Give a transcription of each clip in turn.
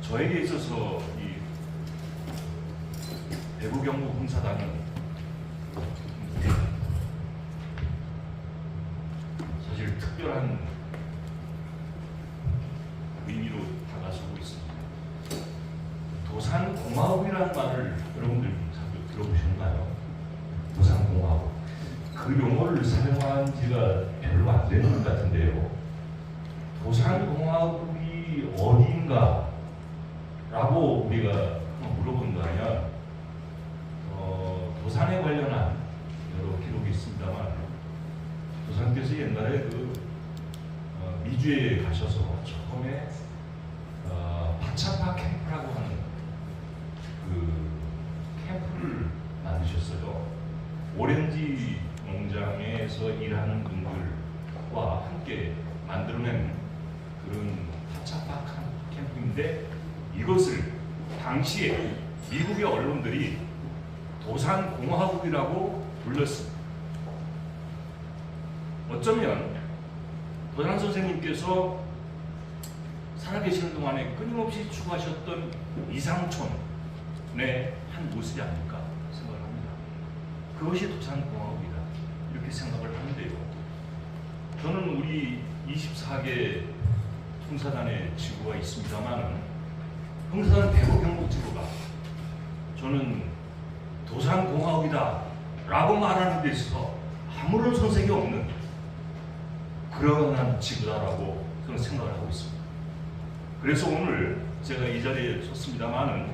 저에게 있어서 이 대구 경북 봉사단은 사실 특별한 의미로 다가서고 있습니다. 도산공화국이라는 말을 여러분들 자주 들어보셨나요? 도산공화국. 그 용어를 사용한 지가 별로 안 되는 것 같은데요. 도산공화국이 어디인가? 라고 우리가 물어본다면 도산에 관련한 여러 기록이 있습니다만 도산께서 옛날에 미주에 가셔서 처음에 파차파 캠프라고 하는 그 캠프를 만드셨어요. 오렌지 농장에서 일하는 분들과 함께 만들어낸 그런 파차파 캠프인데 이것을 당시에 미국의 언론들이 도산공화국이라고 불렀습니다. 어쩌면 도산 선생님께서 살아계시는 동안에 끊임없이 추구하셨던 이상촌의 한 모습이 아닐까 생각을 합니다. 그것이 도산공화국이다 이렇게 생각을 하는데요. 저는 우리 24개 봉사단의 지구가 있습니다만 봉사단 대구 경북 지구가 저는 도산공화국이다 라고 말하는 데 있어서 아무런 손색이 없는 그러한 지구다라고 저는 생각을 하고 있습니다. 그래서 오늘 제가 이 자리에 섰습니다만은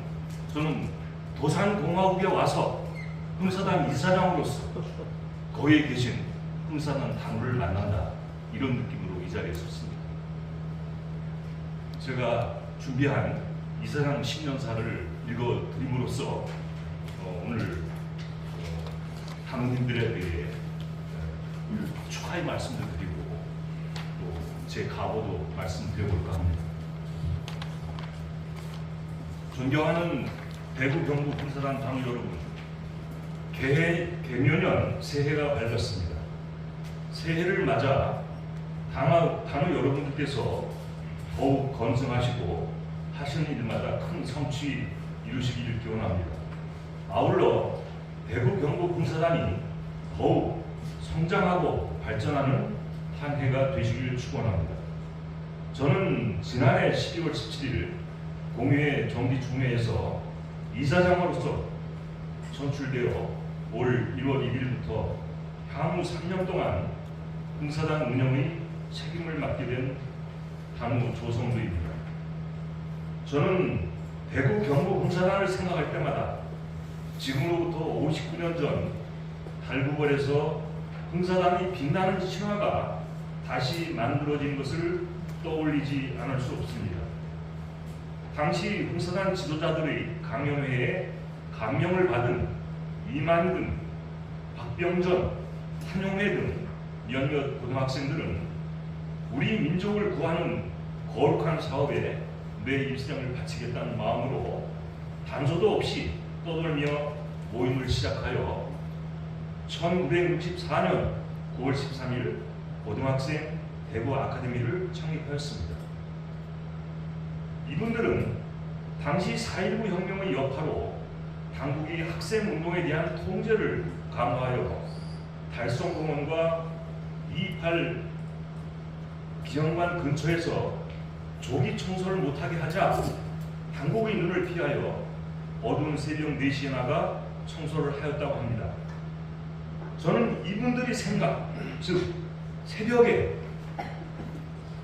저는 도산공화국에 와서 봉사단 이사장으로서 거기에 계신 봉사단 단원을 만난다 이런 느낌으로 이 자리에 섰습니다. 제가 준비한 이사장 10년사를 읽어드림으로써 오늘 단원님들에 대해 축하의 말씀도 드리고 또 제 각오도 말씀드려볼까 합니다. 존경하는 대구 경북 봉사단 당원 여러분, 개묘년 새해가 밝았습니다. 새해를 맞아 당원 여러분들께서 더욱 건승하시고 하시는 일마다 큰 성취 이루시기를 기원합니다. 아울러 대구 경북 봉사단이 더욱 성장하고 발전하는 한 해가 되시기를 축원합니다. 저는 지난해 12월 17일 공유회 정기총회에서 이사장으로서 선출되어 올 1월 1일부터 향후 3년 동안 봉사단 운영의 책임을 맡게 된 단우 조성두입니다. 저는 대구 경북 봉사단을 생각할 때마다 지금으로부터 59년 전 달구벌에서 봉사단의 빛나는 신화가 다시 만들어진 것을 떠올리지 않을 수 없습니다. 당시 봉사단 지도자들의 강연회에 감명을 받은 이만근, 박병전, 한용회 등 몇몇 고등학생들은 우리 민족을 구하는 거룩한 사업에 내 일생을 바치겠다는 마음으로 단서도 없이 떠돌며 모임을 시작하여 1964년 9월 13일 고등학생 대구 아카데미를 창립하였습니다. 이분들은 당시 4.19 혁명의 여파로 당국이 학생운동에 대한 통제를 강화하여 달성공원과 2.28 기념관 근처에서 조기 청소를 못하게 하자 당국의 눈을 피하여 어두운 새벽 4시에 나가 청소를 하였다고 합니다. 저는 이분들의 생각, 즉 새벽에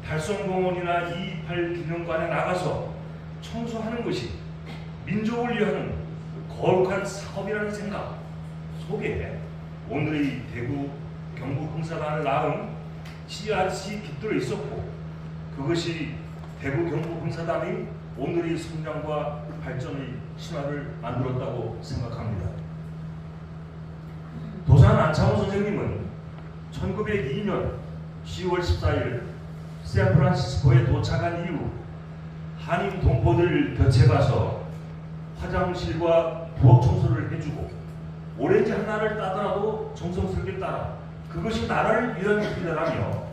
달성공원이나 2.28 기념관에 나가서 청소하는 것이 민족을 위하는 거룩한 사업이라는 생각 속에 오늘의 대구 경북 봉사단을 낳은 씨앗이 깃들어 있었고 그것이 대구 경북 봉사단의 오늘의 성장과 발전의 신화를 만들었다고 생각합니다. 도산 안창호 선생님은 1902년 10월 14일 샌프란시스코에 도착한 이후 한인 동포들 곁에 가서 화장실과 부엌 청소를 해주고 오렌지 하나를 따더라도 정성스럽게 따라 그것이 나라를 위한 일이라며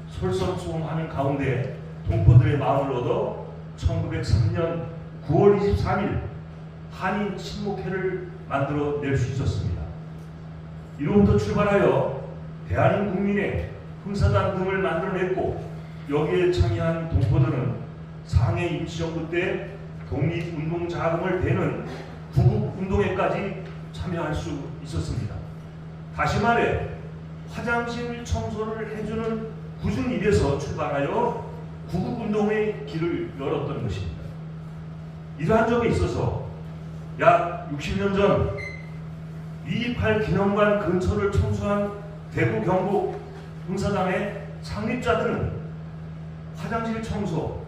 솔선수범하는 가운데 동포들의 마음을 얻어 1903년 9월 23일 한인 친목회를 만들어낼 수 있었습니다. 이로부터 출발하여 대한민국민의 흥사단 등을 만들어냈고, 여기에 참여한 동포들은 상해 임시정부 때 독립운동 자금을 대는 구국운동회까지 참여할 수 있었습니다. 다시 말해 화장실 청소를 해주는 굳은 일에서 출발하여 구국운동의 길을 열었던 것입니다. 이러한 점에 있어서 약 60년 전 2.28 기념관 근처를 청소한 대구 경북 흥사당의 창립자들은 화장실 청소,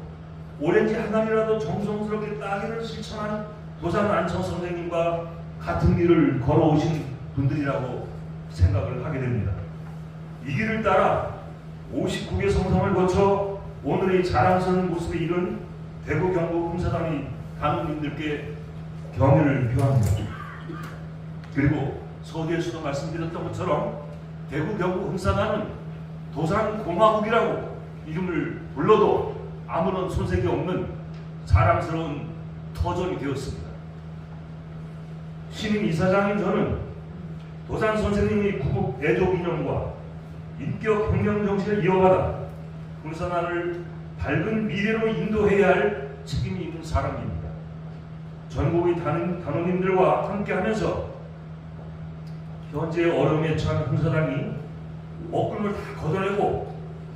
오렌지 하나이라도 정성스럽게 따기를 실천한 도산 안청 선생님과 같은 길을 걸어오신 분들이라고 생각을 하게 됩니다. 이 길을 따라 59개 성성을 거쳐 오늘의 자랑스러운 모습에 이른 대구 경북 흥사당의 단원님들께 경의를 표합니다. 그리고 서두에서도 말씀드렸던 것처럼 대구 경북 흥사당은 도산공화국이라고 이름을 불러도 아무런 손색이 없는 자랑스러운 터전이 되었습니다. 신임 이사장인 저는 도산 선생님의 구국 애족 이념과 인격 혁명 정신을 이어받아 흥사단을 밝은 미래로 인도해야 할 책임이 있는 사람입니다. 전국의 단원님들과 함께하면서 현재 어려움에 처한 흥사단이 먹구름을 다 걷어내고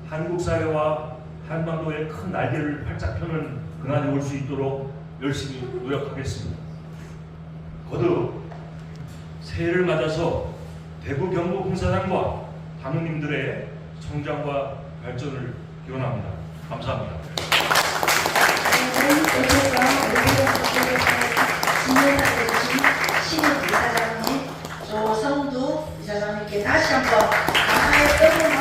한국 사회와 한반도의 큰 날개를 활짝 펴는 그날이 올 수 있도록 열심히 노력하겠습니다. 거듭 새해를 맞아서 대구 경북 흥사단과 단원님들의 성장과 발전을 기원합니다. 감사합니다. 신임 이사장님, 조성두 이사장님께 다시 한번